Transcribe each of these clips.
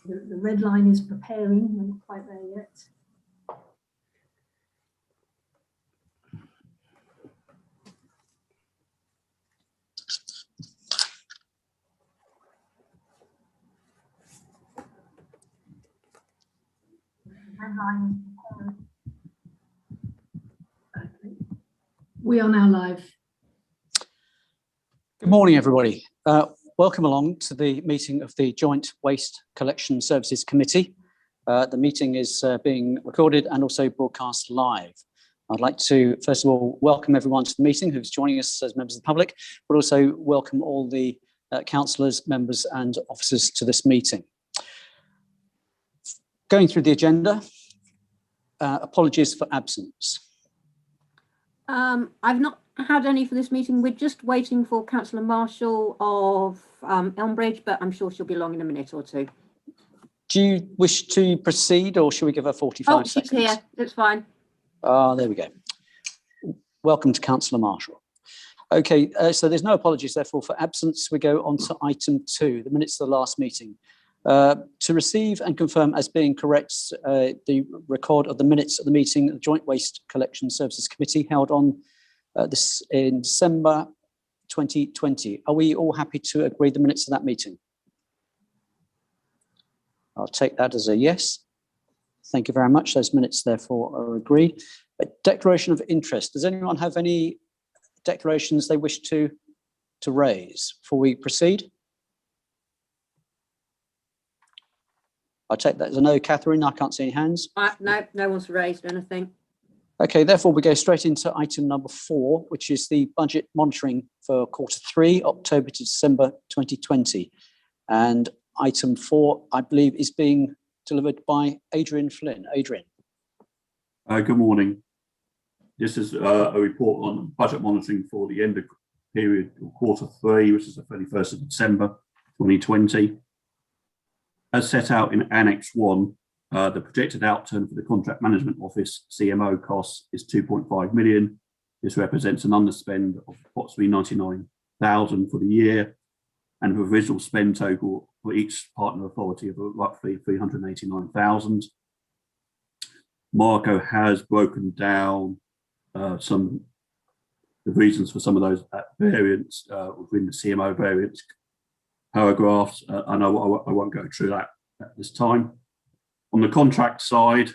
The red line is preparing, we're not quite there yet. Red line is preparing. Okay. We are now live. Good morning, everybody. Welcome along to the meeting of the Joint Waste Collection Services Committee. The meeting is being recorded and also broadcast live. I'd like to, first of all, welcome everyone to the meeting who's joining us as members of the public, but also welcome all the councillors, members and officers to this meeting. Going through the agenda, apologies for absence. I've not had any for this meeting. We're just waiting for Councillor Marshall of Elmbridge, but I'm sure she'll be along in a minute or two. Do you wish to proceed or should we give her 45 seconds? Oh, she's here. That's fine. There we go. Welcome to Councillor Marshall. Okay, so there's no apologies, therefore, for absence. We go on to item 2, the minutes of the last meeting. To receive and confirm as being correct the record of the minutes of the meeting of the Joint Waste Collection Services Committee held on this in December 2020. Are we all happy to agree the minutes of that meeting? I'll take that as a yes. Thank you very much. Those minutes, therefore, are agreed. A declaration of interest. Does anyone have any declarations they wish to raise before we proceed? I'll take that as a no. Catherine, I can't see any hands. No, no one's raised anything. Okay, therefore we go straight into item number 4, which is the budget monitoring for Q3, October to December 2020. And item 4, I believe, is being delivered by Adrian Flynn. Adrian. Good morning. This is a report on budget monitoring for the end of period of Q3, which is the 31st of December 2020. As set out in Annex 1, the projected outturn for the Contract Management Office CMO costs is 2.5 million. This represents an underspend of approximately 99,000 for the year and a provisional spend total for each partner authority of roughly 389,000. Marco has broken down the reasons for some of those variants within the CMO variants paragraphs, and I won't go through that at this time. On the contract side,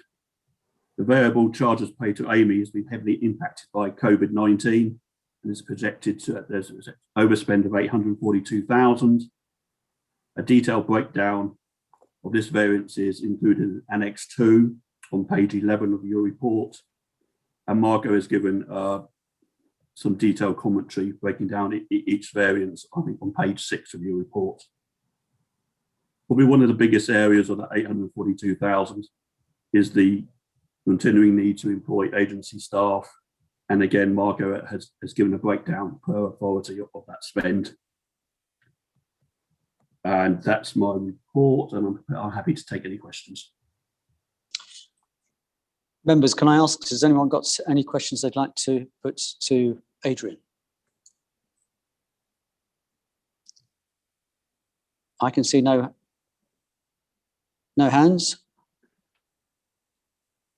the variable charges paid to Amy has been heavily impacted by COVID-19 and is projected to there's an overspend of 842,000. A detailed breakdown of this variance is included in Annex 2 on page 11 of your report, and Marco has given some detailed commentary breaking down each variance, I think, on page 6 of your report. Probably one of the biggest areas of that 842,000 is the continuing need to employ agency staff. And again, Marco has given a breakdown per authority of that spend. And that's my report, and I'm happy to take any questions. Members, can I ask, has anyone got any questions they'd like to put to Adrian? I can see no hands.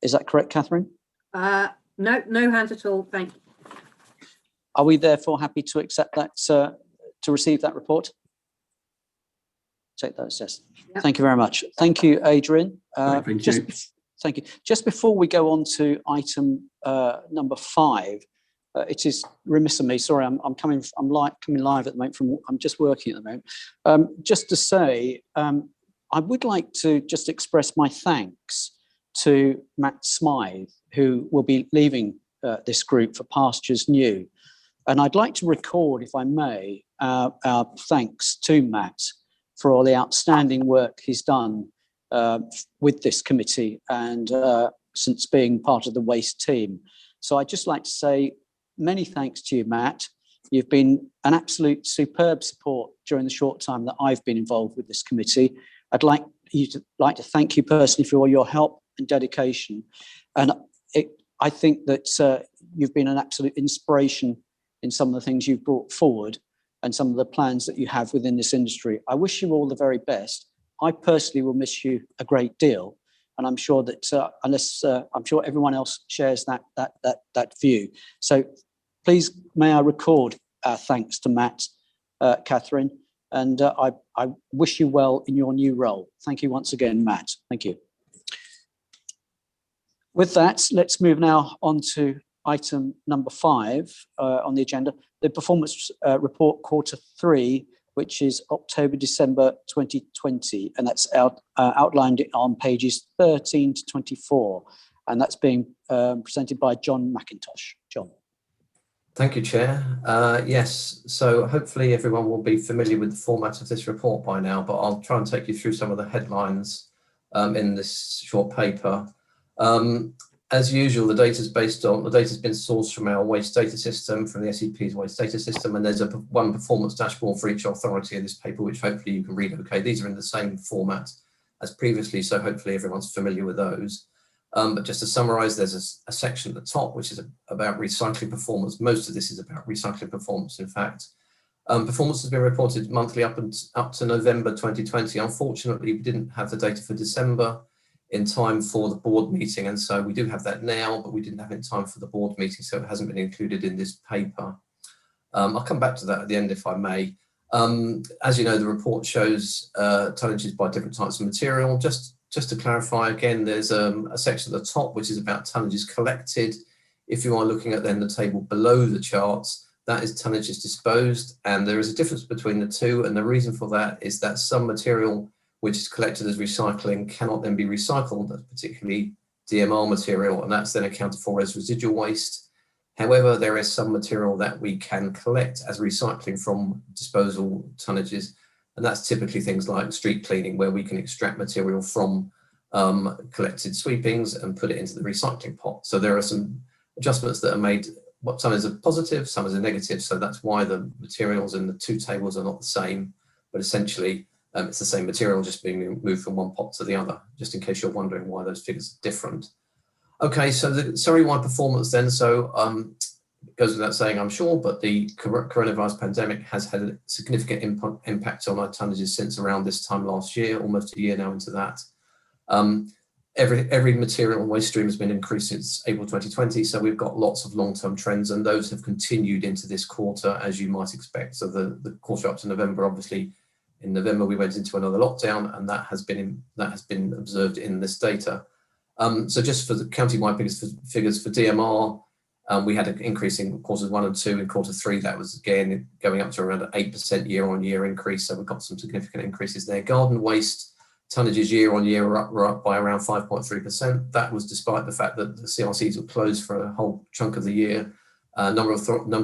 Is that correct, Catherine? No hands at all, thank you. Are we therefore happy to accept that, to receive that report? Take those, yes. Yep. Thank you very much. Thank you, Adrian. Thank you. Thank you. Just before we go on to item number 5, it is remiss of me. Sorry, I'm coming live at the moment. I'm just working at the moment. Just to say, I would like to just express my thanks to Matt Smythe, who will be leaving this group for Pastures New, and I'd like to record, if I may, our thanks to Matt for all the outstanding work he's done with this committee and since being part of the waste team. So I'd just like to say many thanks to you, Matt. You've been an absolute superb support during the short time that I've been involved with this committee. I'd like to thank you personally for all your help and dedication. And I think that you've been an absolute inspiration in some of the things you've brought forward and some of the plans that you have within this industry. I wish you all the very best. I personally will miss you a great deal, and I'm sure that I'm sure everyone else shares that view. So please may I record our thanks to Matt, Catherine, and I wish you well in your new role. Thank you once again, Matt. Thank you. With that, let's move now on to item number 5 on the agenda, the performance report Q3, which is October-December 2020, and that's outlined on pages 13 to 24, and that's being presented by John McIntosh. John. Thank you, Chair. Yes, so hopefully everyone will be familiar with the format of this report by now, but I'll try and take you through some of the headlines in this short paper. As usual, the data's been sourced from our waste data system, from the SEP's waste data system, and there's one performance dashboard for each authority in this paper, which hopefully you can read okay. These are in the same format as previously, so hopefully everyone's familiar with those. But just to summarise, there's a section at the top which is about recycling performance. Most of this is about recycling performance, in fact. Performance has been reported monthly up to November 2020. Unfortunately, we didn't have the data for December in time for the board meeting, and so we do have that now, but we didn't have it in time for the board meeting, so it hasn't been included in this paper. I'll come back to that at the end if I may. As you know, the report shows tonnages by different types of material. Just to clarify again, there's a section at the top which is about tonnages collected. If you are looking at then the table below the charts, that is tonnages disposed, and there is a difference between the two, and the reason for that is that some material which is collected as recycling cannot then be recycled, particularly DMR material, and that's then accounted for as residual waste. However, there is some material that we can collect as recycling from disposal tonnages, and that's typically things like street cleaning, where we can extract material from collected sweepings and put it into the recycling pot. So there are some adjustments that are made. Some is a positive, some is a negative, so that's why the materials in the two tables are not the same, but essentially it's the same material just being moved from one pot to the other, just in case you're wondering why those figures are different. Okay, so the summary-wide performance then, so it goes without saying, I'm sure, but the coronavirus pandemic has had a significant impact on our tonnages since around this time last year, almost a year now into that. Every material and waste stream has been increased since April 2020, so we've got lots of long-term trends, and those have continued into this quarter, as you might expect. So the quarter up to November, obviously, in November we went into another lockdown, and that has been observed in this data. So just for the county-wide figures for DMR, we had an increase in quarters 1 and 2. In quarter 3, that was again going up to around an 8% year-on-year increase. So we've got some significant increases there. Garden waste tonnages year-on-year were up by around 5.3%. That was despite the fact that the CRCs were closed for a whole chunk of the year. A number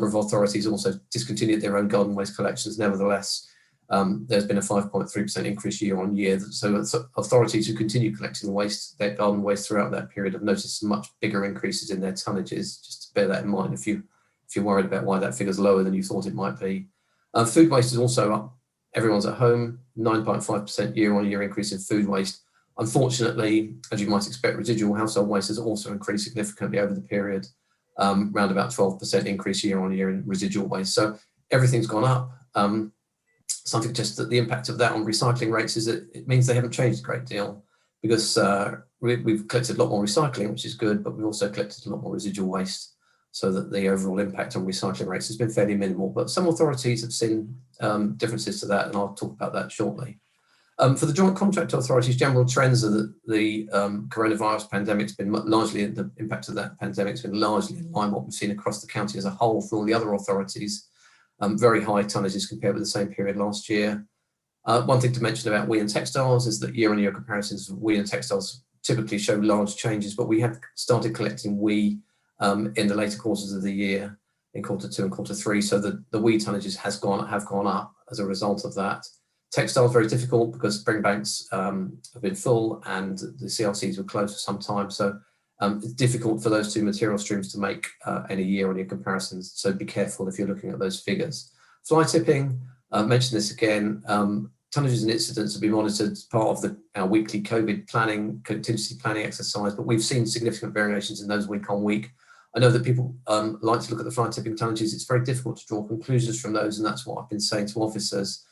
of authorities also discontinued their own garden waste collections. Nevertheless, there's been a 5.3% increase year-on-year. So authorities who continue collecting their garden waste throughout that period have noticed some much bigger increases in their tonnages. Just to bear that in mind if you're worried about why that figure's lower than you thought it might be. Food waste is also up. Everyone's at home, 9.5% year-on-year increase in food waste. Unfortunately, as you might expect, residual household waste has also increased significantly over the period, around about 12% increase year-on-year in residual waste. So everything's gone up. Something suggests that the impact of that on recycling rates is that it means they haven't changed a great deal, because we've collected a lot more recycling, which is good, but we've also collected a lot more residual waste, so that the overall impact on recycling rates has been fairly minimal. But some authorities have seen differences to that, and I'll talk about that shortly. For the joint contract authorities, general trends are that the coronavirus pandemic's been largely, the impact of that pandemic's been largely in line with what we've seen across the county as a whole for all the other authorities. Very high tonnages compared with the same period last year. One thing to mention about wee and textiles is that year-on-year comparisons of wee and textiles typically show large changes, but we have started collecting wee in the later quarters of the year, in quarter 2 and quarter 3, so the wee tonnages have gone up as a result of that. Textiles very difficult because spring banks have been full and the CRCs were closed for some time, so it's difficult for those two material streams to make any year-on-year comparisons, so be careful if you're looking at those figures. Fly tipping, mention this again, tonnages and incidents have been monitored as part of our weekly COVID planning, contingency planning exercise, but we've seen significant variations in those week on week. I know that people like to look at the fly tipping tonnages. It's very difficult to draw conclusions from those, and that's what I've been saying to officers.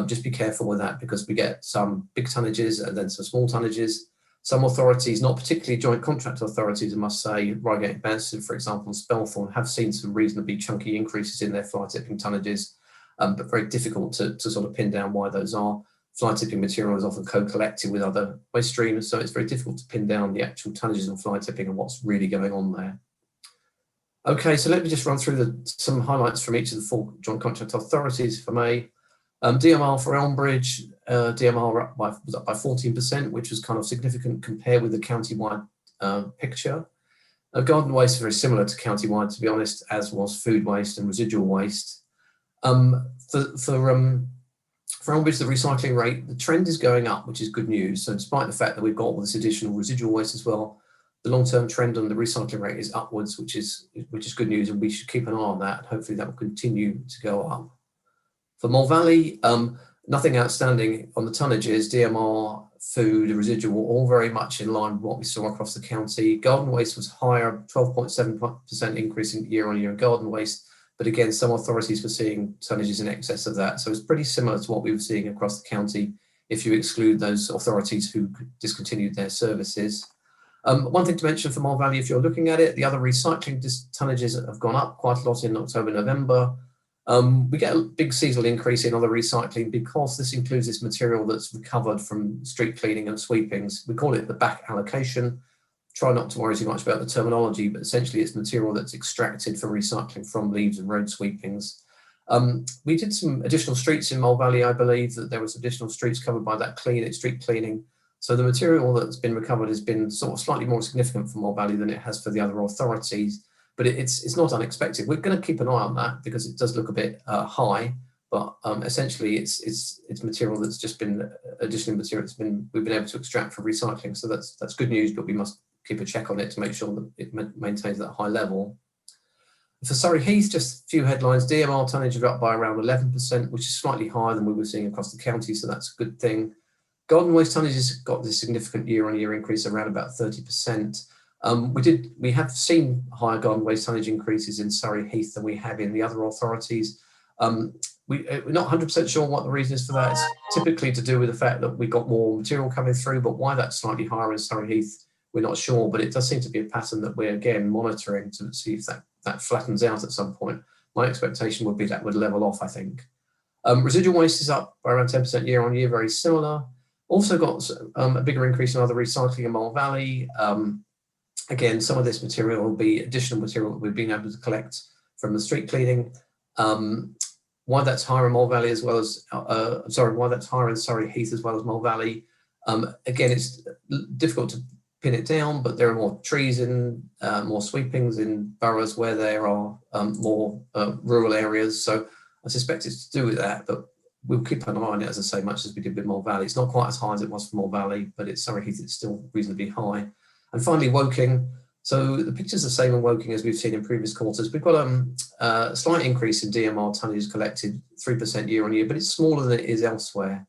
Just be careful with that because we get some big tonnages and then some small tonnages. Some authorities, not particularly joint contract authorities, I must say, Reigate and Banston, for example, and Spelthorne, have seen some reasonably chunky increases in their fly tipping tonnages, but very difficult to sort of pin down why those are. Fly tipping material is often co-collected with other waste streams, so it's very difficult to pin down the actual tonnages of fly tipping and what's really going on there. Okay, so let me just run through some highlights from each of the 4 joint contract authorities, if I may. DMR for Elmbridge, DMR was up by 14%, which was kind of significant compared with the county-wide picture. Garden waste is very similar to county-wide, to be honest, as was food waste and residual waste. For Elmbridge, the recycling rate, the trend is going up, which is good news. So despite the fact that we've got all this additional residual waste as well, the long-term trend on the recycling rate is upwards, which is good news, and we should keep an eye on that. Hopefully that will continue to go up. For Mole Valley, nothing outstanding on the tonnages, DMR, food, residual, all very much in line with what we saw across the county. Garden waste was higher, 12.7% increase in year-on-year in garden waste. But again, some authorities were seeing tonnages in excess of that. So it's pretty similar to what we were seeing across the county if you exclude those authorities who discontinued their services. One thing to mention for Mole Valley, if you're looking at it, the other recycling tonnages have gone up quite a lot in October, November. We get a big seasonal increase in other recycling because this includes this material that's recovered from street cleaning and sweepings. We call it the back allocation. Try not to worry too much about the terminology, but essentially it's material that's extracted for recycling from leaves and road sweepings. We did some additional streets in Mole Valley. I believe that there was additional streets covered by that street cleaning. So the material that's been recovered has been sort of slightly more significant for Mole Valley than it has for the other authorities. But it's not unexpected. We're going to keep an eye on that because it does look a bit high, but essentially it's material that's just been additional material we've been able to extract for recycling. So that's good news, but we must keep a check on it to make sure that it maintains that high level. For Surrey Heath, just a few headlines. DMR tonnage are up by around 11%, which is slightly higher than we were seeing across the county, so that's a good thing. Garden waste tonnage has got this significant year-on-year increase around about 30%. We have seen higher garden waste tonnage increases in Surrey Heath than we have in the other authorities. We're not 100% sure what the reason is for that. It's typically to do with the fact that we got more material coming through, but why that's slightly higher in Surrey Heath, we're not sure. But it does seem to be a pattern that we're again monitoring to see if that flattens out at some point. My expectation would be that would level off, I think. Residual waste is up by around 10% year on year, very similar. Also got a bigger increase in other recycling in Mole Valley. Again, some of this material will be additional material that we've been able to collect from the street cleaning. Why that's higher in Mole Valley as well as, why that's higher in Surrey Heath as well as Mole Valley. Again, it's difficult to pin it down, but there are more trees in, more sweepings in boroughs where there are more rural areas. So I suspect it's to do with that, but we'll keep an eye on it, as I say, much as we did with Mole Valley. It's not quite as high as it was for Mole Valley, but it's Surrey Heath, it's still reasonably high. And finally, Woking. So the picture's the same in Woking as we've seen in previous quarters. We've got a slight increase in DMR tonnage collected, 3% year on year, but it's smaller than it is elsewhere.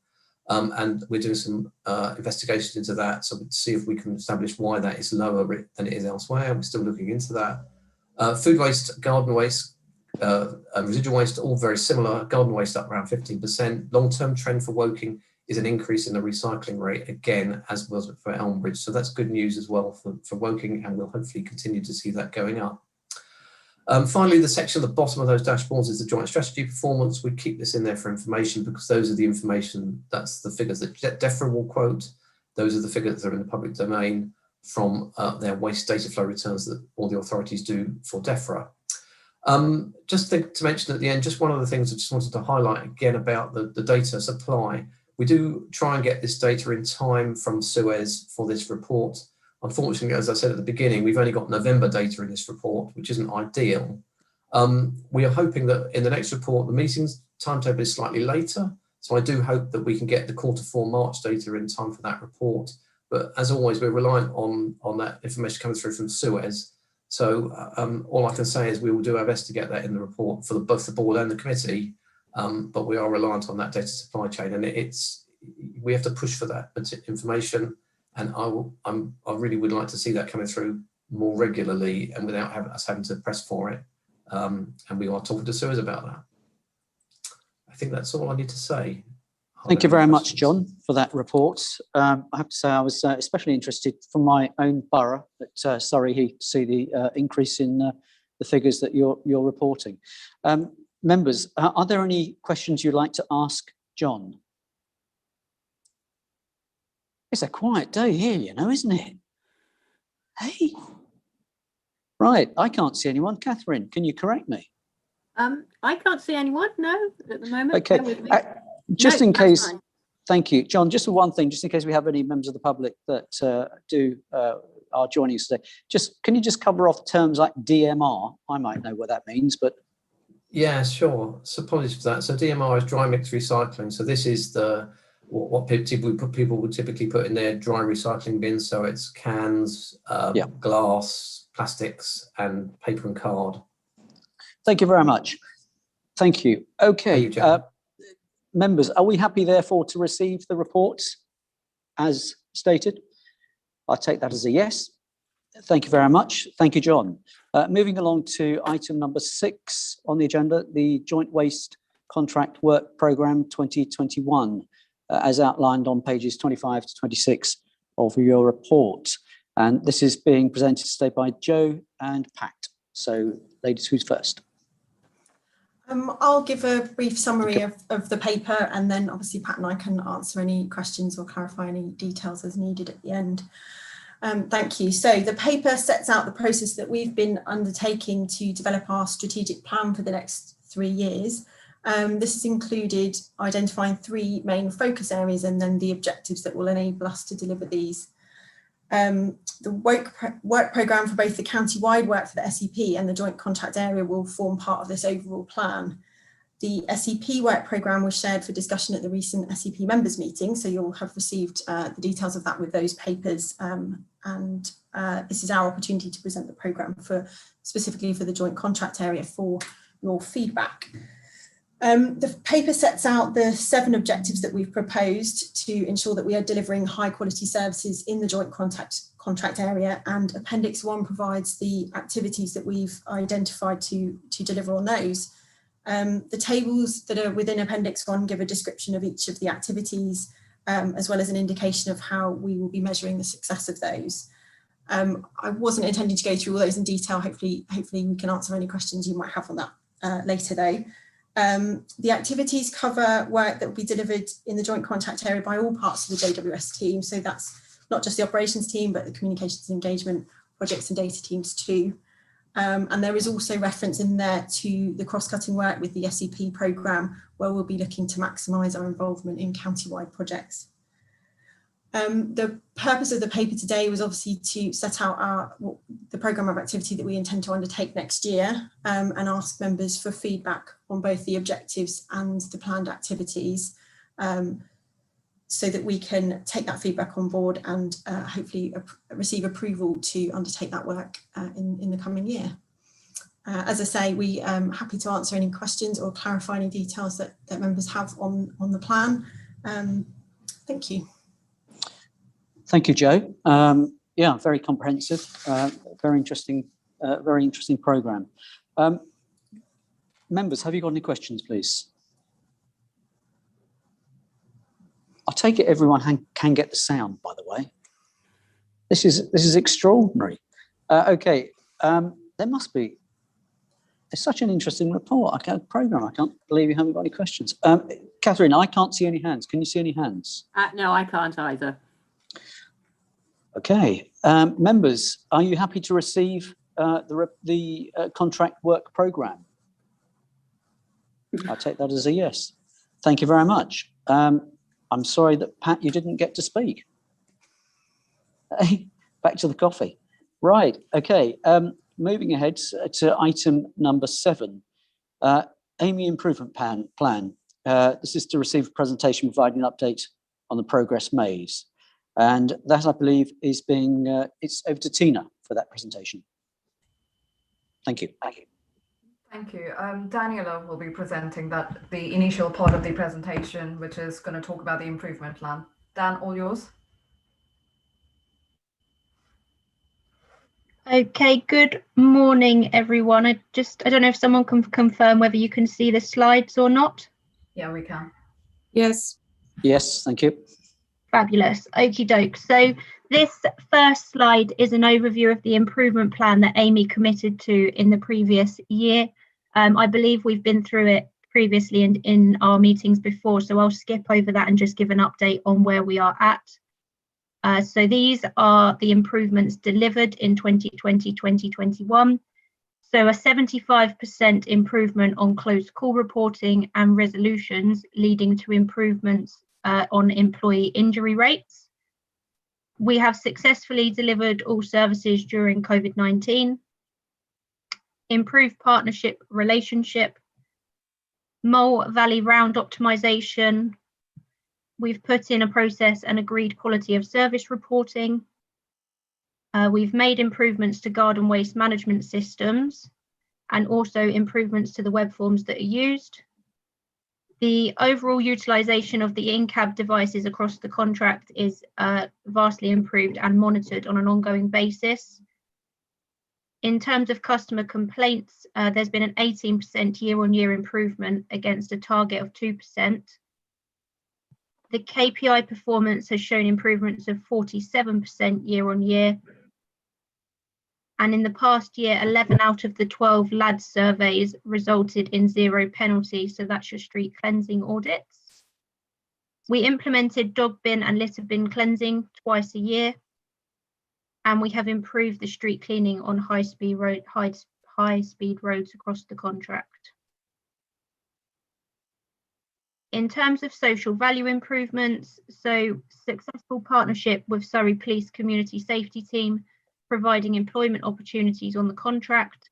And we're doing some investigations into that, so to see if we can establish why that is lower than it is elsewhere. We're still looking into that. Food waste, garden waste, and residual waste, all very similar. Garden waste up around 15%. Long-term trend for Woking is an increase in the recycling rate, again, as was for Elmbridge. So that's good news as well for Woking, and we'll hopefully continue to see that going up. Finally, the section at the bottom of those dashboards is the joint strategy performance. We keep this in there for information because those are the information, that's the figures that DEFRA will quote. Those are the figures that are in the public domain from their waste data flow returns that all the authorities do for DEFRA. Just to mention at the end, just one of the things I just wanted to highlight again about the data supply. We do try and get this data in time from Suez for this report. Unfortunately, as I said at the beginning, we've only got November data in this report, which isn't ideal. We are hoping that in the next report, the meetings timetable is slightly later. So I do hope that we can get the Q4 March data in time for that report. But as always, we're reliant on that information coming through from Suez. So all I can say is we will do our best to get that in the report for both the board and the committee. But we are reliant on that data supply chain, and we have to push for that information. And I really would like to see that coming through more regularly and without us having to press for it. And we are talking to Suez about that. I think that's all I need to say. Thank you there very any much, questions? John, for that report. I have to say I was especially interested from my own borough at Surrey Heath to see the increase in the figures that you're reporting. Members, are there any questions you'd like to ask John? It's a quiet day here, you know, isn't it? Hey. Right, I can't see anyone. Catherine, can you correct me? I can't see anyone, no, at the moment. Okay, Bear with me. just No, in that's case, fine. thank you. John, just for one thing, just in case we have any members of the public that are joining us today, can you just cover off terms like DMR? I might know what that means, but... Yeah, sure. So apologies for that. So DMR is dry mix recycling. So this is what people would typically put in their dry recycling bins. So it's cans, glass, plastics, and paper and card. Thank you very much. Thank you. Okay, Thank you, members, are we happy therefore to receive the reports as stated? I take that as a yes. Thank you very much. Thank you, John. Moving along to item number 6 on the agenda, the Joint Waste Contract Work Programme 2021, as outlined on pages 25 to 26 of your report. And this is being presented today by Joe and Pat. So, ladies, who's first? I'll give a brief summary of the paper, and then obviously Pat and I can answer any questions or clarify any details as needed at the end. Thank you. So the paper sets out the process that we've been undertaking to develop our strategic plan for the next 3 years. This has included identifying 3 main focus areas and then the objectives that will enable us to deliver these. The work programme for both the county-wide work for the SEP and the joint contract area will form part of this overall plan. The SEP work programme was shared for discussion at the recent SEP members meeting, so you'll have received the details of that with those papers, and this is our opportunity to present the programme specifically for the joint contract area for your feedback. The paper sets out the 7 objectives that we've proposed to ensure that we are delivering high quality services in the joint contract area, and Appendix 1 provides the activities that we've identified to deliver on those. The tables that are within Appendix 1 give a description of each of the activities, as well as an indication of how we will be measuring the success of those. I wasn't intending to go through all those in detail. Hopefully we can answer any questions you might have on that later though. The activities cover work that will be delivered in the joint contract area by all parts of the JWS team. So that's not just the operations team, but the communications and engagement projects and data teams too. And there is also reference in there to the cross-cutting work with the SEP programme, where we'll be looking to maximise our involvement in county-wide projects. The purpose of the paper today was obviously to set out the programme of activity that we intend to undertake next year, and ask members for feedback on both the objectives and the planned activities, so that we can take that feedback on board and hopefully receive approval to undertake that work in the coming year. As I say, we are happy to answer any questions or clarify any details that members have on the plan. Thank you. Thank you, Joe. Yeah, very comprehensive, very interesting programme. Members, have you got any questions, please? I take it everyone can get the sound, by the way. This is extraordinary. Okay, there must be. It's such an interesting report. Programme. I can't believe you haven't got any questions. Catherine, I can't see any hands. Can you see any hands? No, I can't either. Okay, members, are you happy to receive the contract work programme? I take that as a yes. Thank you very much. I'm sorry that, Pat, you didn't get to speak. Back to the coffee. Right, okay, moving ahead to item number 7, AMI Improvement Plan. This is to receive a presentation providing an update on the progress made. And that, I believe, is it's over to Tina for that presentation. Thank you. Thank you. Thank you. Daniela will be presenting the initial part of the presentation, which is going to talk about the improvement plan. Dan, all yours. Okay, good morning, everyone. I don't know if someone can confirm whether you can see the slides or not. Yeah, we can. Yes. Yes, thank you. Fabulous. Okie doke. So this first slide is an overview of the improvement plan that Amy committed to in the previous year. I believe we've been through it previously in our meetings before, so I'll skip over that and just give an update on where we are at. So these are the improvements delivered in 2020-2021. So a 75% improvement on closed call reporting and resolutions, leading to improvements on employee injury rates. We have successfully delivered all services during COVID-19, improved partnership relationship, Mole Valley Round optimization. We've put in a process and agreed quality of service reporting. We've made improvements to garden waste management systems and also improvements to the web forms that are used. The overall utilisation of the in-cab devices across the contract is vastly improved and monitored on an ongoing basis. In terms of customer complaints, there's been an 18% year-on-year improvement against a target of 2%. The KPI performance has shown improvements of 47% year-on-year. And in the past year, 11 out of the 12 LAD surveys resulted in 0 penalty, so that's your street cleansing audits. We implemented dog bin and litter bin cleansing twice a year, and we have improved the street cleaning on high-speed roads across the contract. In terms of social value improvements, so successful partnership with Surrey Police Community Safety Team, providing employment opportunities on the contract,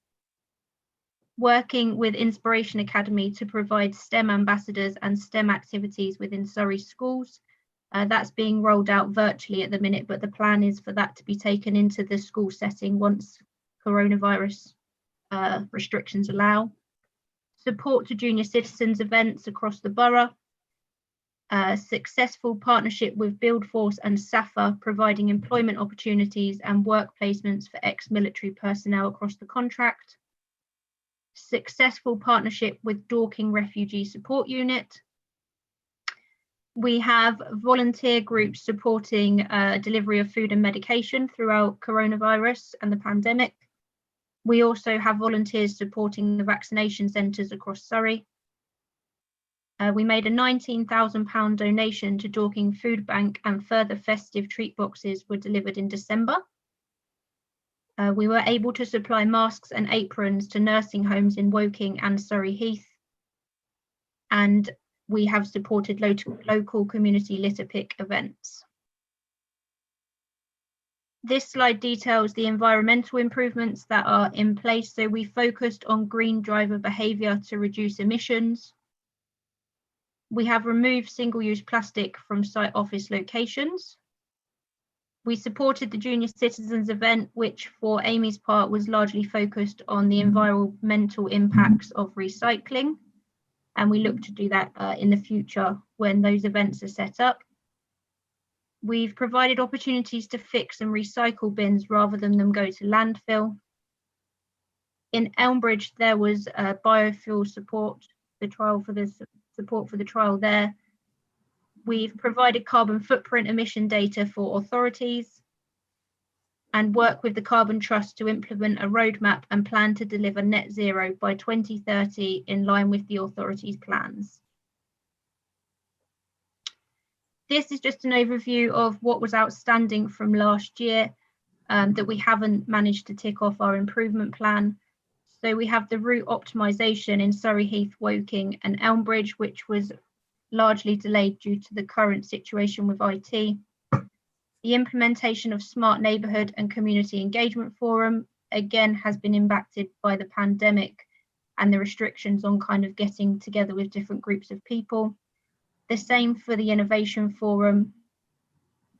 working with Inspiration Academy to provide STEM ambassadors and STEM activities within Surrey schools. That's being rolled out virtually at the minute, but the plan is for that to be taken into the school setting once coronavirus restrictions allow. Support to junior citizens events across the borough. Successful partnership with Buildforce and SAFA, providing employment opportunities and work placements for ex-military personnel across the contract. Successful partnership with Dorking Refugee Support Unit. We have volunteer groups supporting delivery of food and medication throughout coronavirus and the pandemic. We also have volunteers supporting the vaccination centres across Surrey. We made a £19,000 donation to Dorking Food Bank, and further festive treat boxes were delivered in December. We were able to supply masks and aprons to nursing homes in Woking and Surrey Heath. And we have supported local community litter pick events. This slide details the environmental improvements that are in place. So we focused on green driver behaviour to reduce emissions. We have removed single-use plastic from site office locations. We supported the Junior Citizens event, which for Amy's part was largely focused on the environmental impacts of recycling. And we look to do that in the future when those events are set up. We've provided opportunities to fix and recycle bins rather than them go to landfill. In Elmbridge, there was biofuel support, the trial for the support for the trial there. We've provided carbon footprint emission data for authorities and work with the Carbon Trust to implement a roadmap and plan to deliver net zero by 2030 in line with the authorities' plans. This is just an overview of what was outstanding from last year that we haven't managed to tick off our improvement plan. So we have the route optimisation in Surrey Heath, Woking and Elmbridge, which was largely delayed due to the current situation with IT. The implementation of Smart Neighbourhood and Community Engagement Forum, again, has been impacted by the pandemic and the restrictions on kind of getting together with different groups of people. The same for the Innovation Forum.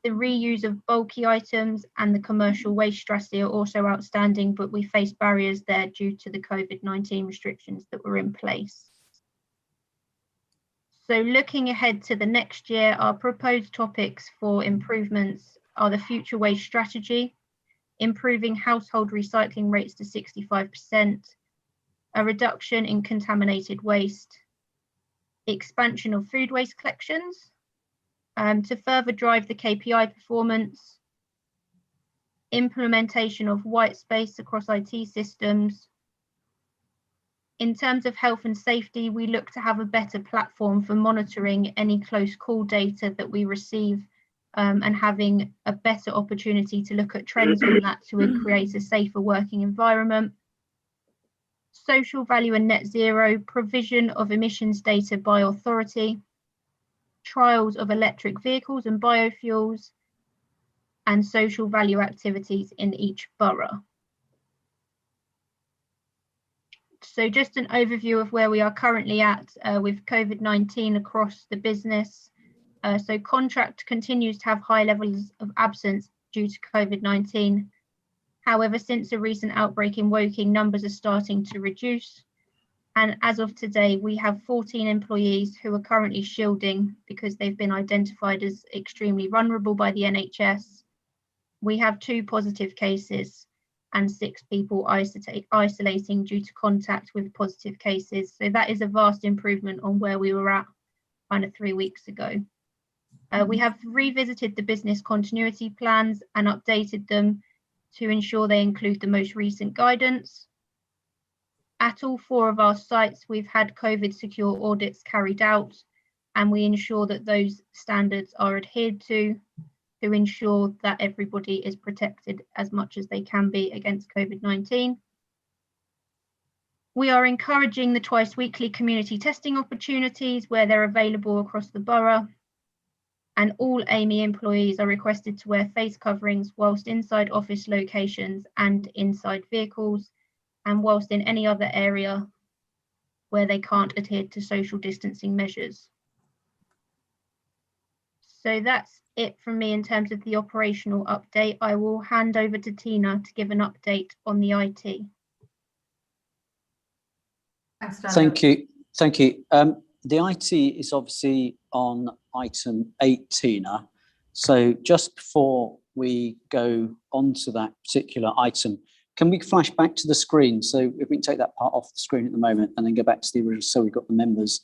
The reuse of bulky items and the commercial waste strategy are also outstanding, but we face barriers there due to the COVID-19 restrictions that were in place. So looking ahead to the next year, our proposed topics for improvements are the future waste strategy, improving household recycling rates to 65%, a reduction in contaminated waste, expansion of food waste collections, to further drive the KPI performance, implementation of white space across IT systems. In terms of health and safety, we look to have a better platform for monitoring any close call data that we receive, and having a better opportunity to look at trends on that to create a safer working environment. Social value and net zero, provision of emissions data by authority, trials of electric vehicles and biofuels, and social value activities in each borough. So just an overview of where we are currently at with COVID-19 across the business. So contract continues to have high levels of absence due to COVID-19. However, since a recent outbreak in Woking, numbers are starting to reduce. And as of today, we have 14 employees who are currently shielding because they've been identified as extremely vulnerable by the NHS. We have 2 positive cases and 6 people isolating due to contact with positive cases. So that is a vast improvement on where we were at kind of 3 weeks ago. We have revisited the business continuity plans and updated them to ensure they include the most recent guidance. At all 4 of our sites, we've had COVID secure audits carried out, and we ensure that those standards are adhered to ensure that everybody is protected as much as they can be against COVID-19. We are encouraging the twice weekly community testing opportunities where they're available across the borough. And all AMI employees are requested to wear face coverings whilst inside office locations and inside vehicles, and whilst in any other area where they can't adhere to social distancing measures. So that's it from me in terms of the operational update. I will hand over to Tina to give an update on the IT. Thanks, Daniel. Thank you. Thank you. The IT is obviously on item 8, Tina. So just before we go on to that particular item, can we flash back to the screen? So if we can take that part off the screen at the moment and then go back to the original, so we've got the members.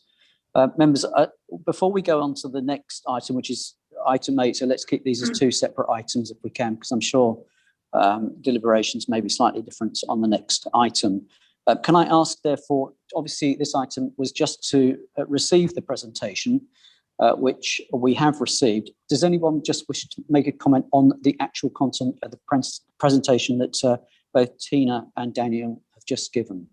Before we go on to the next item, which is item 8, so let's keep these as 2 separate items if we can, because I'm sure deliberations may be slightly different on the next item. Can I ask, therefore, obviously this item was just to receive the presentation, which we have received. Does anyone just wish to make a comment on the actual content of the presentation that both Tina and Daniel have just given?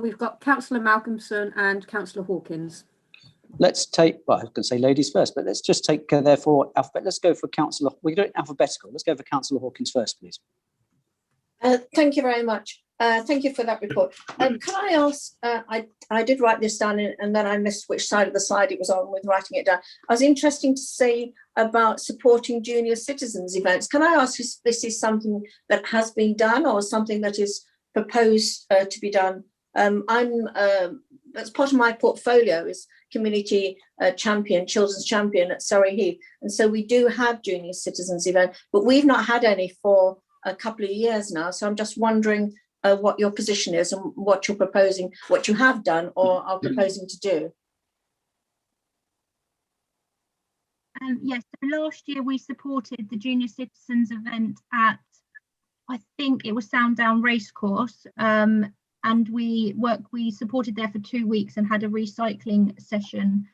We've got Councillor Malcolmson and Councillor Hawkins. Let's take, well, I was going to say ladies first, but let's just take, therefore, alphabet. Let's go for Councillor, we do it alphabetical. Let's go for Councillor Hawkins first, please. Thank you very much. Thank you for that report. Can I ask, I did write this down and then I missed which side of the slide it was on with writing it down. I was interested to see about supporting junior citizens events. Can I ask if this is something that has been done or something that is proposed to be done? That's part of my portfolio is community champion, children's champion at Surrey Heath. And so we do have junior citizens event, but we've not had any for a couple of years now. So I'm just wondering what your position is and what you're proposing, what you have done or are proposing to do. Yes, so last year we supported the junior citizens event at, I think it was Sandown Racecourse, and we supported there for 2 weeks and had a recycling session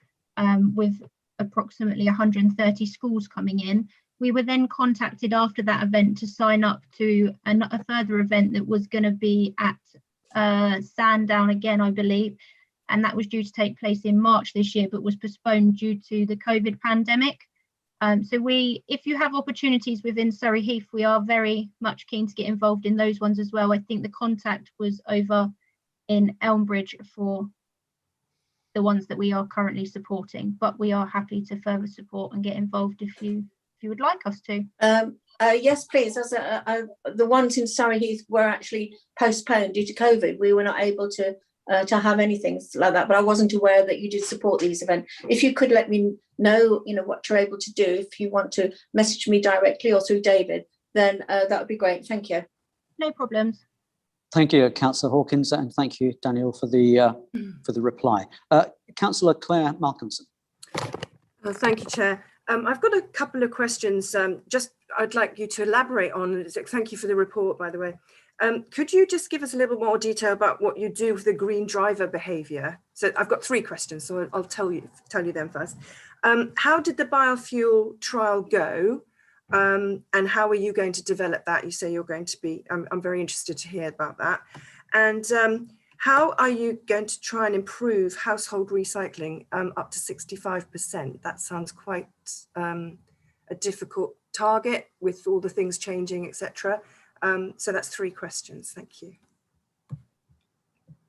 with approximately 130 schools coming in. We were then contacted after that event to sign up to a further event that was going to be at Sandown again, I believe, and that was due to take place in March this year, but was postponed due to the COVID pandemic. So if you have opportunities within Surrey Heath, we are very much keen to get involved in those ones as well. I think the contact was over in Elmbridge for the ones that we are currently supporting, but we are happy to further support and get involved if you would like us to. Yes, please. As the ones in Surrey Heath were actually postponed due to COVID. We were not able to have anything like that, but I wasn't aware that you did support these events. If you could let me know, what you're able to do, if you want to message me directly or through David, then that would be great. Thank you. No problems. Thank you, Councillor Hawkins, and thank you, Daniel, for the reply. Councillor Claire Malcolmson. Thank you, Chair. I've got a couple of questions. I'd like you to elaborate on. Thank you for the report, by the way. Could you just give us a little more detail about what you do with the green driver behaviour? So I've got 3 questions, so I'll tell you them first. How did the biofuel trial go? And how are you going to develop that? You say you're going to be, I'm very interested to hear about that. And how are you going to try and improve household recycling up to 65%? That sounds quite a difficult target with all the things changing, etc. So that's 3 questions. Thank you.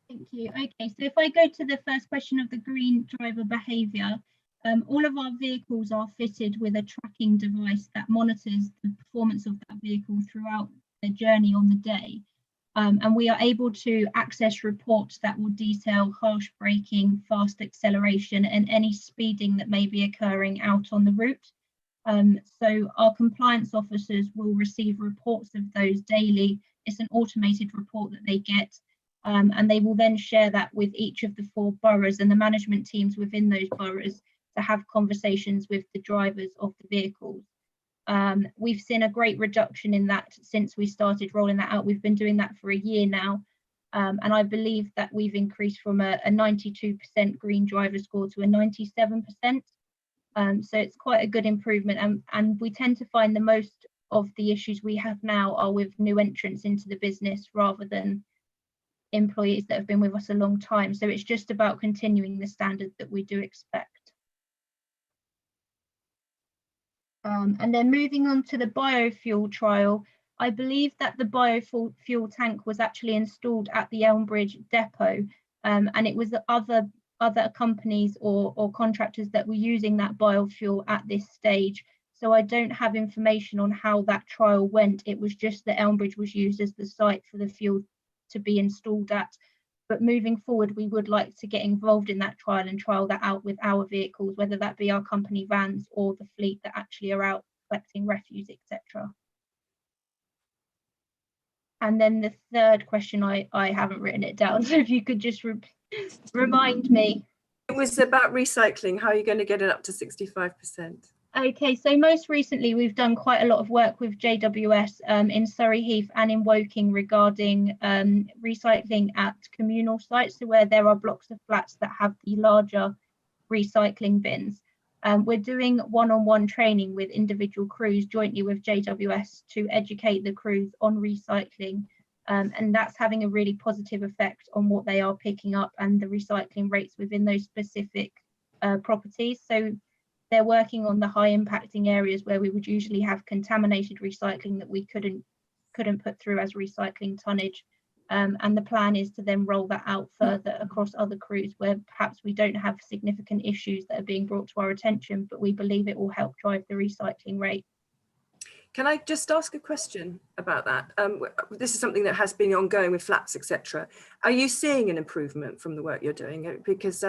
Thank you. Okay, so if I go to the first question of the green driver behaviour, all of our vehicles are fitted with a tracking device that monitors the performance of that vehicle throughout the journey on the day. And we are able to access reports that will detail harsh braking, fast acceleration, and any speeding that may be occurring out on the route. So our compliance officers will receive reports of those daily. It's an automated report that they get, and they will then share that with each of the 4 boroughs and the management teams within those boroughs to have conversations with the drivers of the vehicles. We've seen a great reduction in that since we started rolling that out. We've been doing that for a year now, and I believe that we've increased from a 92% green driver score to a 97%. So it's quite a good improvement, and we tend to find the most of the issues we have now are with new entrants into the business rather than employees that have been with us a long time. So it's just about continuing the standard that we do expect. And then moving on to the biofuel trial, I believe that the biofuel tank was actually installed at the Elmbridge depot, and it was the other companies or contractors that were using that biofuel at this stage. So I don't have information on how that trial went. It was just that Elmbridge was used as the site for the fuel to be installed at. But moving forward, we would like to get involved in that trial and trial that out with our vehicles, whether that be our company vans or the fleet that actually are out collecting refuse, etc. And then the third question, I haven't written it down, so if you could just remind me. It was about recycling. How are you going to get it up to 65%? Okay, so most recently we've done quite a lot of work with JWS in Surrey Heath and in Woking regarding recycling at communal sites, so where there are blocks of flats that have the larger recycling bins. We're doing one-on-one training with individual crews jointly with JWS to educate the crews on recycling, and that's having a really positive effect on what they are picking up and the recycling rates within those specific properties. So they're working on the high impacting areas where we would usually have contaminated recycling that we couldn't put through as recycling tonnage. And the plan is to then roll that out further across other crews where perhaps we don't have significant issues that are being brought to our attention, but we believe it will help drive the recycling rate. Can I just ask a question about that? This is something that has been ongoing with flats, etc. Are you seeing an improvement from the work you're doing? Because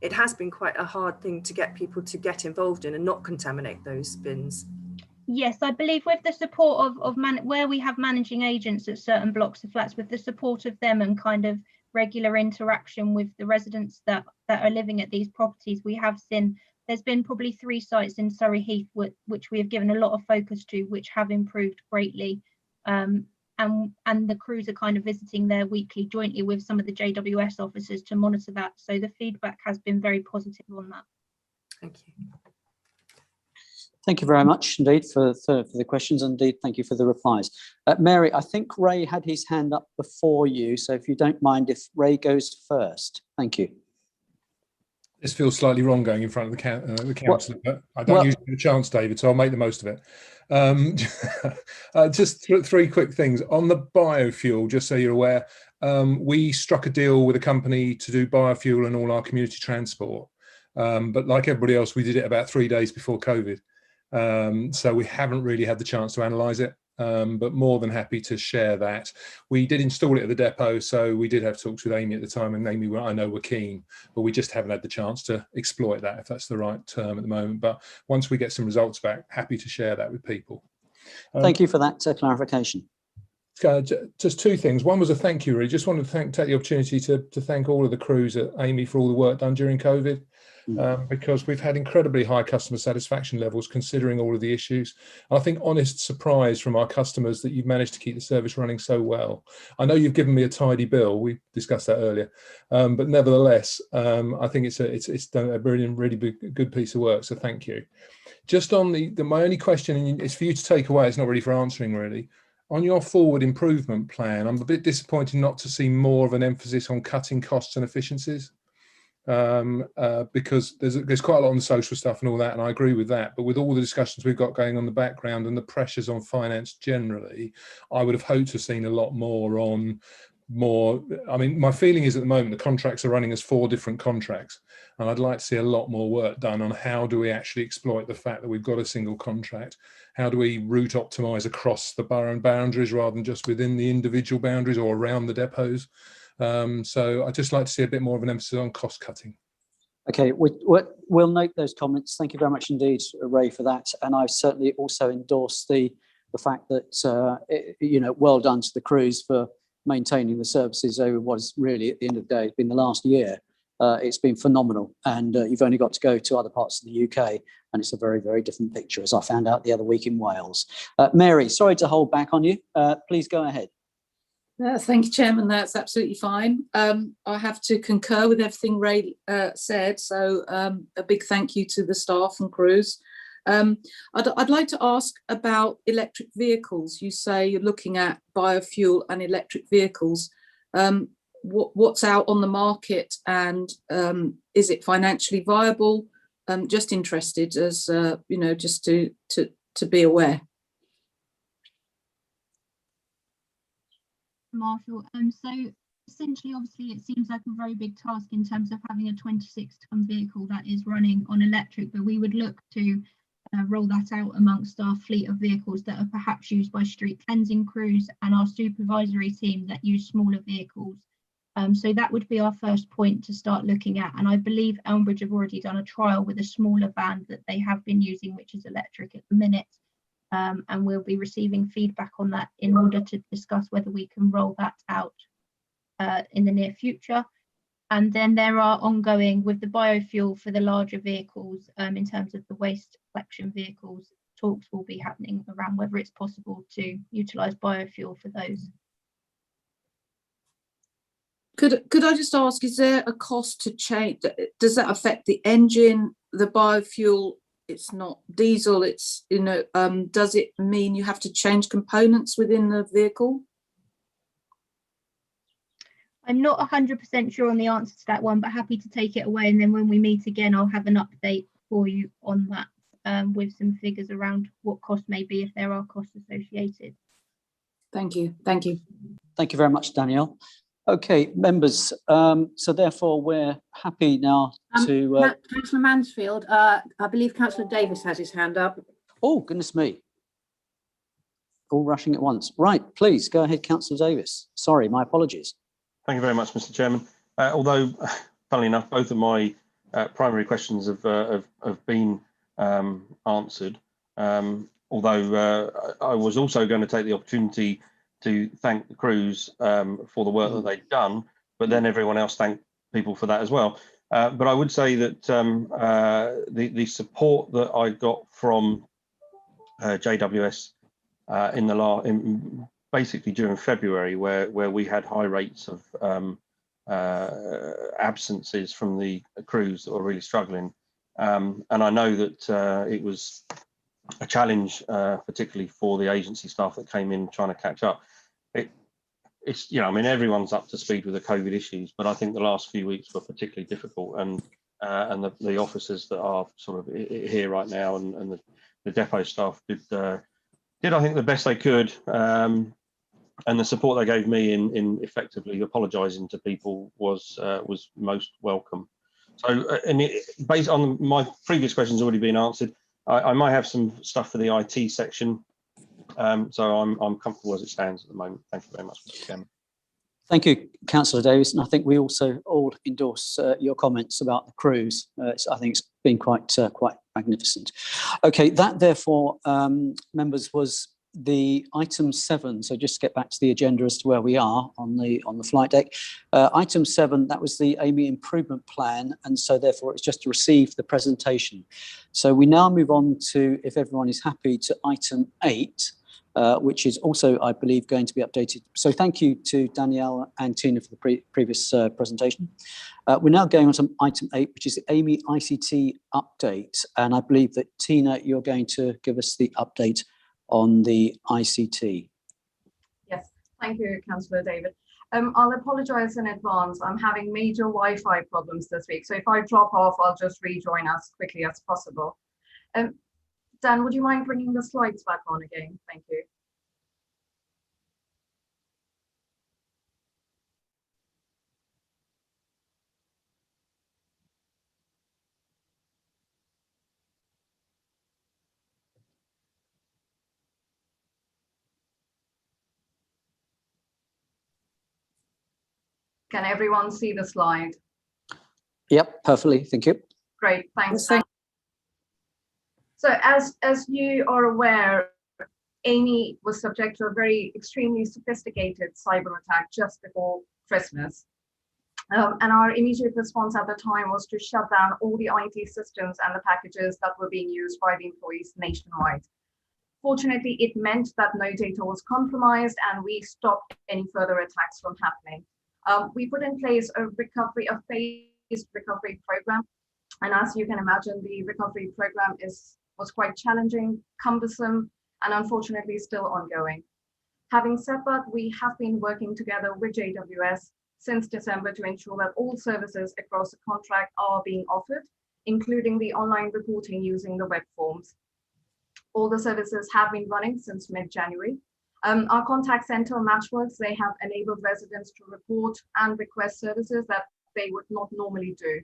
it has been quite a hard thing to get people to get involved in and not contaminate those bins. Yes, I believe with the support of where we have managing agents at certain blocks of flats, with the support of them and kind of regular interaction with the residents that are living at these properties, we have seen there's been probably 3 sites in Surrey Heath which we have given a lot of focus to, which have improved greatly. And the crews are kind of visiting there weekly jointly with some of the JWS officers to monitor that. So the feedback has been very positive on that. Thank you. Thank you very much indeed for the questions. Indeed, thank you for the replies. Mary, I think Ray had his hand up before you. So if you don't mind if Ray goes first. Thank you. This feels slightly wrong going in front of the councillor, but I don't usually get a chance, David, so I'll make the most of it. Just 3 quick things. On the biofuel, just so you're aware, we struck a deal with a company to do biofuel in all our community transport. But like everybody else, we did it about 3 days before COVID. So we haven't really had the chance to analyse it, but more than happy to share that. We did install it at the depot, so we did have talks with Amy at the time, and Amy, I know, were keen, but we just haven't had the chance to exploit that, if that's the right term at the moment. But once we get some results back, happy to share that with people. Thank you for that clarification. Just 2 things. One was a thank you, really. Just wanted to take the opportunity to thank all of the crews at Amy for all the work done during COVID. because we've had incredibly high customer satisfaction levels considering all of the issues. And I think honest surprise from our customers that you've managed to keep the service running so well. I know you've given me a tidy bill. We discussed that earlier, but nevertheless, I think it's done a really good piece of work. So thank you. Just on my only question is for you to take away. It's not really for answering really. On your forward improvement plan, I'm a bit disappointed not to see more of an emphasis on cutting costs and efficiencies, because there's quite a lot on the social stuff and all that, and I agree with that. But with all the discussions we've got going on in the background and the pressures on finance generally, I would have hoped to have seen a lot more on I mean, my feeling is at the moment the contracts are running as 4 different contracts, and I'd like to see a lot more work done on how do we actually exploit the fact that we've got a single contract. How do we route optimize across the borough and boundaries rather than just within the individual boundaries or around the depots? So I'd just like to see a bit more of an emphasis on cost cutting. Okay, we'll note those comments. Thank you very much indeed, Ray, for that. And I certainly also endorse the fact that, well done to the crews for maintaining the services over what is really, at the end of the day, it's been the last year. It's been phenomenal, and you've only got to go to other parts of the UK, and it's a very, very different picture, as I found out the other week in Wales. Mary, sorry to hold back on you. Please go ahead. Thank you, Chairman. That's absolutely fine. I have to concur with everything Ray said, so a big thank you to the staff and crews. I'd like to ask about electric vehicles. You say you're looking at biofuel and electric vehicles. What's out on the market, and is it financially viable? Just interested, as just to be aware. Marshall, so essentially, obviously, it seems like a very big task in terms of having a 26-ton vehicle that is running on electric, but we would look to roll that out amongst our fleet of vehicles that are perhaps used by street cleansing crews and our supervisory team that use smaller vehicles. So that would be our first point to start looking at. And I believe Elmbridge have already done a trial with a smaller van that they have been using, which is electric at the minute. And we'll be receiving feedback on that in order to discuss whether we can roll that out in the near future. And then there are ongoing with the biofuel for the larger vehicles, in terms of the waste collection vehicles, talks will be happening around whether it's possible to utilise biofuel for those. Could I just ask, is there a cost to change? Does that affect the engine, the biofuel? It's not diesel, it's, does it mean you have to change components within the vehicle? I'm not 100% sure on the answer to that one, but happy to take it away. And then when we meet again, I'll have an update for you on that, with some figures around what cost may be if there are costs associated. Thank you. Thank you. Thank you very much, Danielle. Okay, members, so therefore we're happy now to... Councillor Mansfield, I believe Councillor Davis has his hand up. Oh, goodness me. All rushing at once. Right, please, go ahead, Councillor Davis. Sorry, my apologies. Thank you very much, Mr. Chairman. Although, funnily enough, both of my primary questions have been answered, although I was also going to take the opportunity to thank the crews for the work that they've done, but then everyone else thanked people for that as well. But I would say that the support that I got from JWS basically during February, where we had high rates of absences from the crews that were really struggling, and I know that it was a challenge, particularly for the agency staff that came in trying to catch up. It's I mean, everyone's up to speed with the COVID issues, but I think the last few weeks were particularly difficult, and the officers that are sort of here right now and the depot staff did I think the best they could, and the support they gave me in effectively apologising to people was most welcome. So, based on my previous questions already been answered, I might have some stuff for the IT section. So I'm comfortable as it stands at the moment. Thank you very much, Mr. Chairman. Thank you, Councillor Davis, and I think we also all endorse your comments about the crews. I think it's been quite magnificent. Okay, that therefore, members, was the item 7, so just get back to the agenda as to where we are on the flight deck. Item 7, that was the AMI improvement plan, and so therefore it's just to receive the presentation. So we now move on to, if everyone is happy, to item 8, which is also, I believe, going to be updated. So thank you to Danielle and Tina for the previous presentation. We're now going on to item 8, which is the AMI ICT update, and I believe that Tina, you're going to give us the update on the ICT. Yes, thank you, Councillor David. I'll apologise in advance. I'm having major Wi-Fi problems this week, so if I drop off, I'll just rejoin as quickly as possible. Dan, would you mind bringing the slides back on again? Thank you. Can everyone see the slide? Yep, perfectly. Thank you. Great, thanks. Yes, So as you are aware, AMI was subject to a very extremely sophisticated cyber attack just before Christmas. And our immediate response at the time was to shut down all the IT systems and the packages that were being used by the employees nationwide. Fortunately, it meant that no data was compromised and we stopped any further attacks from happening. We put in place a phased recovery program. And as you can imagine, the recovery program was quite challenging, cumbersome, and unfortunately still ongoing. Having said that, we have been working together with JWS since December to ensure that all services across the contract are being offered, including the online reporting using the web forms. All the services have been running since mid-January. Our contact center Matchworks, they have enabled residents to report and request services that they would not normally do.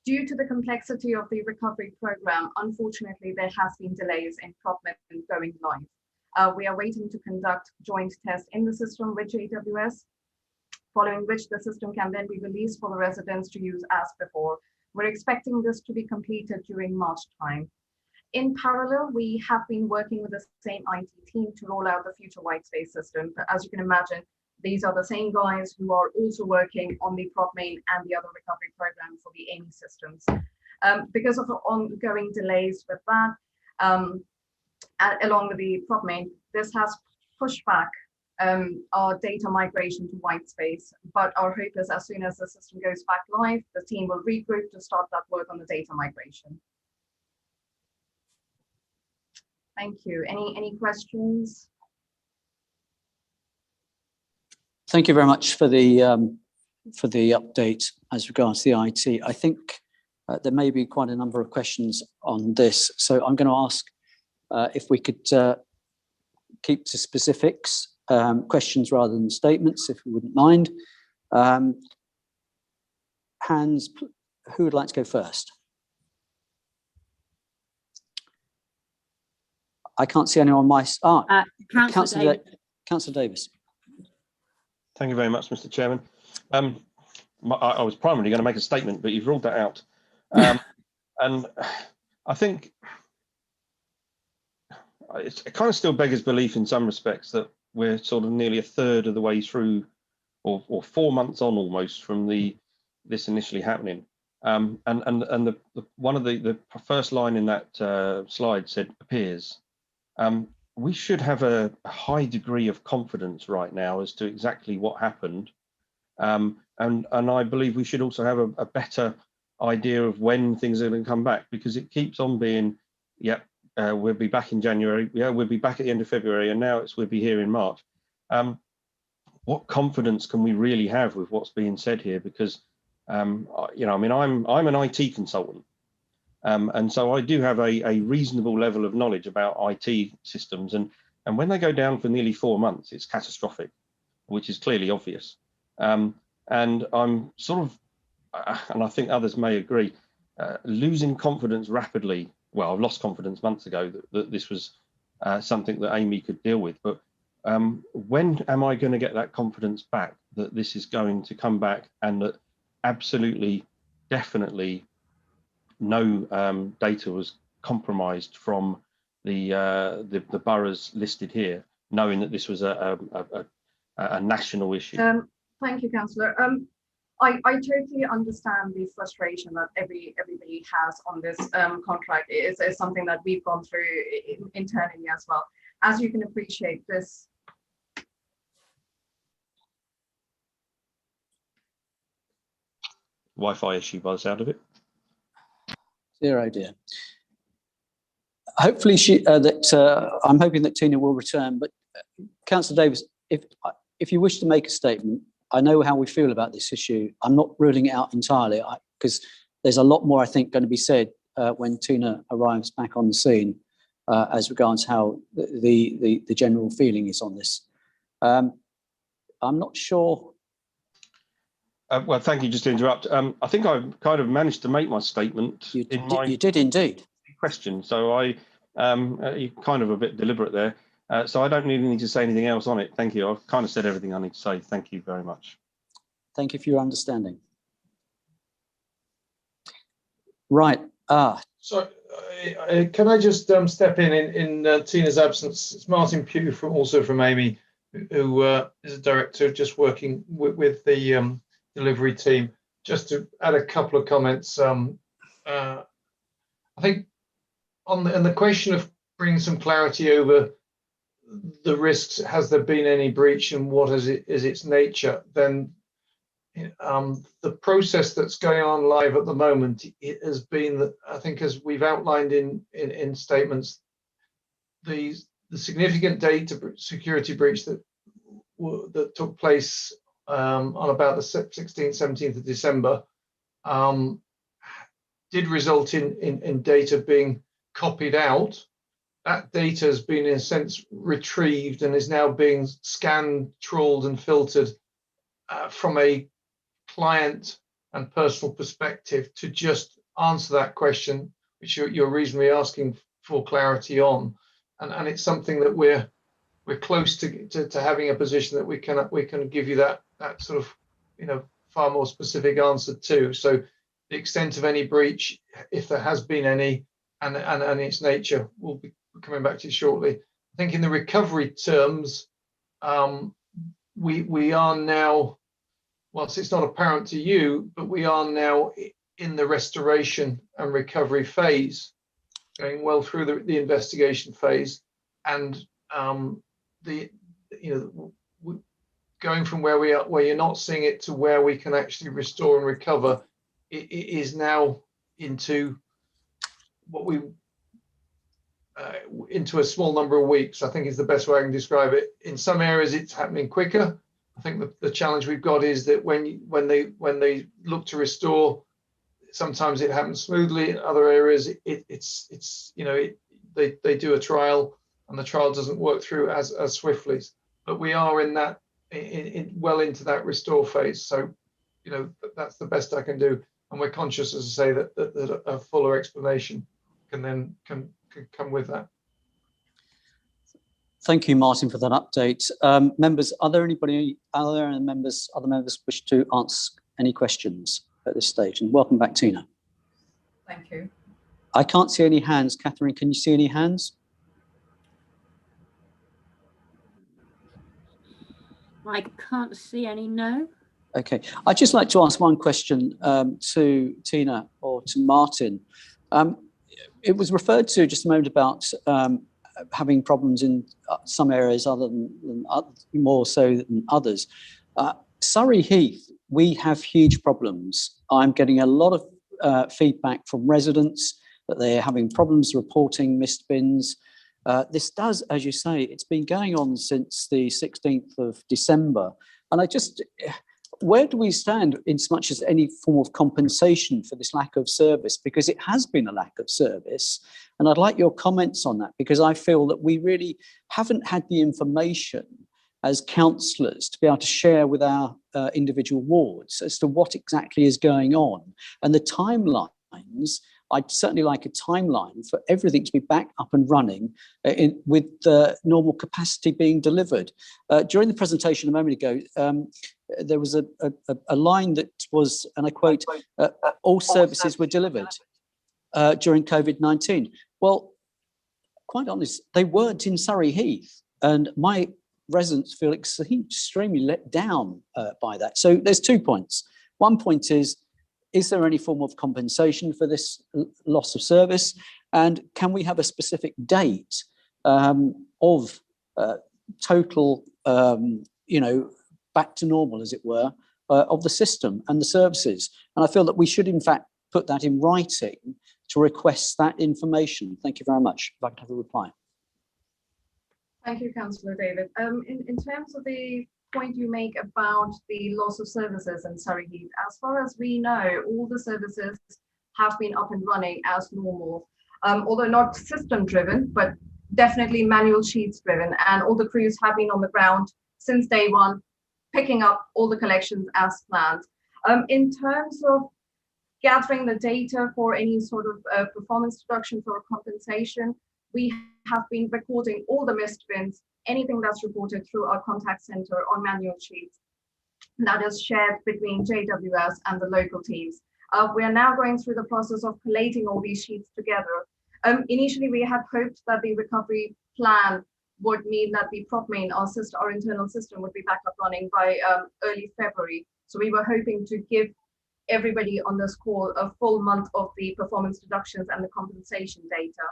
Due to the complexity of the recovery program, unfortunately, there has been delays in PropMed going live. We are waiting to conduct joint tests in the system with JWS, following which the system can then be released for the residents to use as before. We're expecting this to be completed during March time. In parallel, we have been working with the same IT team to roll out the future whitespace system. But as you can imagine, these are the same guys who are also working on the PropMain and the other recovery program for the AMI systems. Because of the ongoing delays with that, along with the PropMain, this has pushed back our data migration to whitespace. But our hope is as soon as the system goes back live, the team will regroup to start that work on the data migration. Thank you. Any questions? Thank you very much for the update as regards to the IT. I think there may be quite a number of questions on this, so I'm going to ask if we could keep to specifics, questions rather than statements, if you wouldn't mind. Hands, who would like to go first? I can't see anyone on my... Councillor Davis. Thank you very much, Mr. Chairman. I was primarily going to make a statement, but you've ruled that out. And I think it kind of still beggars belief in some respects that we're sort of nearly a third of the way through, or 4 months on almost from this initially happening. And one of the first line in that slide said appears. We should have a high degree of confidence right now as to exactly what happened. And I believe we should also have a better idea of when things are going to come back, because it keeps on being, we'll be back in January, we'll be back at the end of February, and now we'll be here in March. What confidence can we really have with what's being said here? Because, I'm an IT consultant. And so I do have a reasonable level of knowledge about IT systems, and when they go down for nearly 4 months, it's catastrophic, which is clearly obvious. And I'm sort of, and I think others may agree, losing confidence rapidly. Well, I've lost confidence months ago that this was something that AMI could deal with, but when am I going to get that confidence back that this is going to come back, and that absolutely, definitely, no data was compromised from the boroughs listed here, knowing that this was a national issue. Thank you, Councillor. I totally understand the frustration that everybody has on this contract. It's something that we've gone through internally as well. As you can appreciate, this Wi-Fi issue by the sound of it. Zero, dear. Hopefully I'm hoping that Tina will return, but Councillor Davis, if you wish to make a statement, I know how we feel about this issue. I'm not ruling it out entirely because there's a lot more, I think, going to be said when Tina arrives back on the scene as regards how the general feeling is on this. I'm not sure. Well, thank you. Just to interrupt, I think I kind of managed to make my statement. You did indeed. Question. So you're kind of a bit deliberate there. So I don't really need to say anything else on it. Thank you. I've kind of said everything I need to say. Thank you very much. Thank you for your understanding. Right. So can I just step in Tina's absence? It's Martin Pugh also from Amy, who is a director just working with the delivery team. Just to add a couple of comments. I think on the question of bringing some clarity over the risks, has there been any breach and what is its nature, then the process that's going on live at the moment, it has been that, I think, as we've outlined in statements, the significant data security breach that took place on about the 16th, 17th of December did result in data being copied out. That data has been, in a sense, retrieved and is now being scanned, trawled and filtered from a client and personal perspective to just answer that question, which you're reasonably asking for clarity on. And it's something that we're close to having a position that we can give you that sort of, far more specific answer to. So the extent of any breach, if there has been any, and its nature, will be coming back to you shortly. I think in the recovery terms, we are now, whilst it's not apparent to you, but we are now in the restoration and recovery phase, going well through the investigation phase, and going from where we are, where you're not seeing it, to where we can actually restore and recover. It is now into what we into a small number of weeks, I think is the best way I can describe it. In some areas it's happening quicker. I think the challenge we've got is that when they look to restore, sometimes it happens smoothly. In other areas they do a trial and the trial doesn't work through as swiftly. But we are in that well into that restore phase. So that's the best I can do. And we're conscious, as I say, that a fuller explanation can come with that. Thank you, Martin, for that update. Members, other members wish to ask any questions at this stage? And welcome back, Tina. Thank you. I can't see any hands. Catherine, can you see any hands? I can't see any, no. Okay, I'd just like to ask one question to Tina or to Martin. It was referred to just a moment about having problems in some areas more so than others. Surrey Heath, we have huge problems. I'm getting a lot of feedback from residents that they're having problems reporting missed bins. This does, as you say, it's been going on since the 16th of December. And where do we stand in so much as any form of compensation for this lack of service? Because it has been a lack of service. And I'd like your comments on that, because I feel that we really haven't had the information as councillors to be able to share with our individual wards as to what exactly is going on. And the timelines, I'd certainly like a timeline for everything to be back up and running with the normal capacity being delivered. During the presentation a moment ago, there was a line that was, and I quote, all services were delivered during COVID-19. Well, quite honest, they weren't in Surrey Heath, and my residents feel extremely let down by that. So there's 2 points. One point is there any form of compensation for this loss of service? And can we have a specific date of total, back to normal, as it were, of the system and the services? And I feel that we should, in fact, put that in writing to request that information. Thank you very much. If I could have a reply. Thank you, Councillor David. In terms of the point you make about the loss of services in Surrey Heath, as far as we know, all the services have been up and running as normal, although not system driven, but definitely manual sheets driven, and all the crews have been on the ground since day one, picking up all the collections as planned. In terms of gathering the data for any sort of performance deductions or compensation, we have been recording all the missed bins, anything that's reported through our contact center on manual sheets that is shared between JWS and the local teams. We are now going through the process of collating all these sheets together. Initially, we had hoped that the recovery plan would mean that the prop main, our internal system, would be back up running by early February. So we were hoping to give everybody on this call a full month of the performance deductions and the compensation data.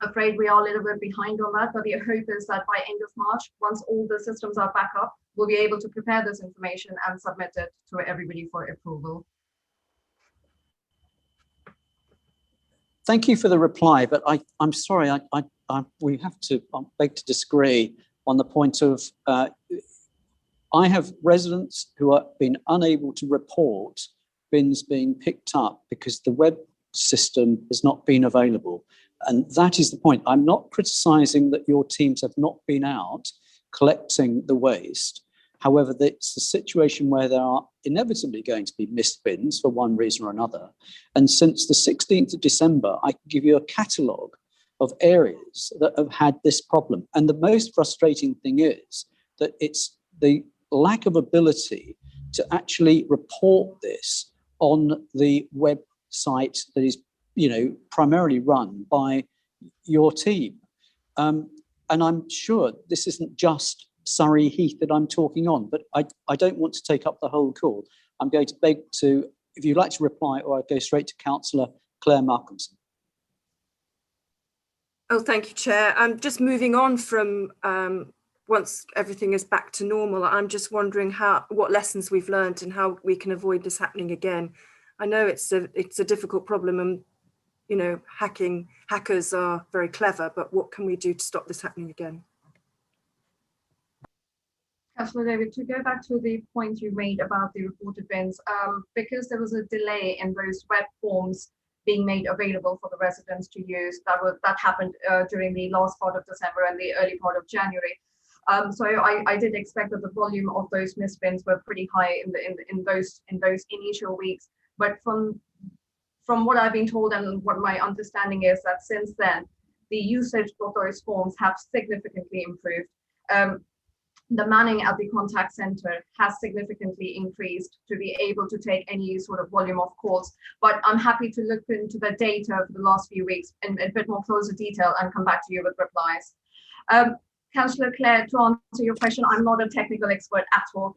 Afraid we are a little bit behind on that, but the hope is that by end of March, once all the systems are back up, we'll be able to prepare this information and submit it to everybody for approval. Thank you for the reply, but I'm sorry, we have to beg to disagree on the point of I have residents who have been unable to report bins being picked up because the web system has not been available. And that is the point. I'm not criticising that your teams have not been out collecting the waste. However, it's a situation where there are inevitably going to be missed bins for one reason or another. And since the 16th of December, I can give you a catalogue of areas that have had this problem. And the most frustrating thing is that it's the lack of ability to actually report this on the website that is, primarily run by your team. And I'm sure this isn't just Surrey Heath that I'm talking on, but I don't want to take up the whole call. I'm going to beg to, if you'd like to reply, or I'd go straight to Councillor Claire Malcolmson. Oh, thank you, Chair. I'm just moving on from once everything is back to normal. I'm just wondering what lessons we've learned and how we can avoid this happening again. I know it's a difficult problem, and hackers are very clever, but what can we do to stop this happening again? Councillor David, to go back to the point you made about the reported bins, because there was a delay in those web forms being made available for the residents to use, that happened during the last part of December and the early part of January. So I did expect that the volume of those missed bins were pretty high in those initial weeks. But from what I've been told and what my understanding is, that since then the usage of those forms have significantly improved. The manning at the contact center has significantly increased to be able to take any sort of volume of calls. But I'm happy to look into the data for the last few weeks in a bit more closer detail and come back to you with replies. Councillor Claire, to answer your question, I'm not a technical expert at all.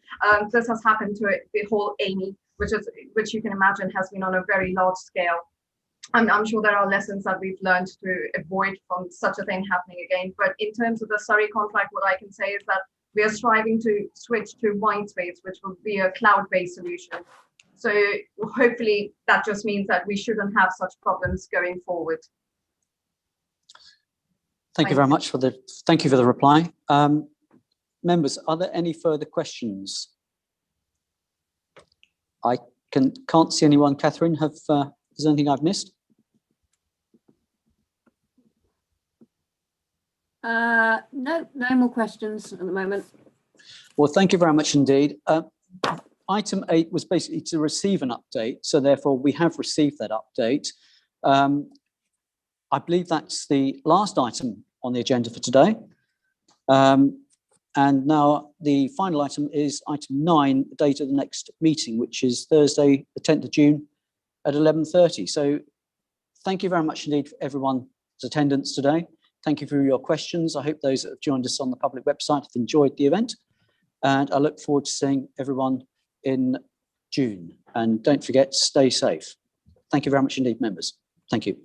This has happened to the whole Amy, which you can imagine has been on a very large scale. I'm sure there are lessons that we've learned to avoid from such a thing happening again. But in terms of the Surrey contract, what I can say is that we are striving to switch to Mindspace, which will be a cloud-based solution. So hopefully that just means that we shouldn't have such problems going forward. Thank you very much for the reply. Members, are there any further questions? I can't see anyone. Catherine, is there anything I've missed? No more questions at the moment. Well, thank you very much indeed. Item 8 was basically to receive an update, so therefore we have received that update. I believe that's the last item on the agenda for today. And now the final item is item 9, the date of the next meeting, which is Thursday, the 10th of June at 11:30. So thank you very much indeed for everyone's attendance today. Thank you for your questions. I hope those that have joined us on the public website have enjoyed the event. And I look forward to seeing everyone in June. And don't forget, stay safe. Thank you very much indeed, members. Thank you.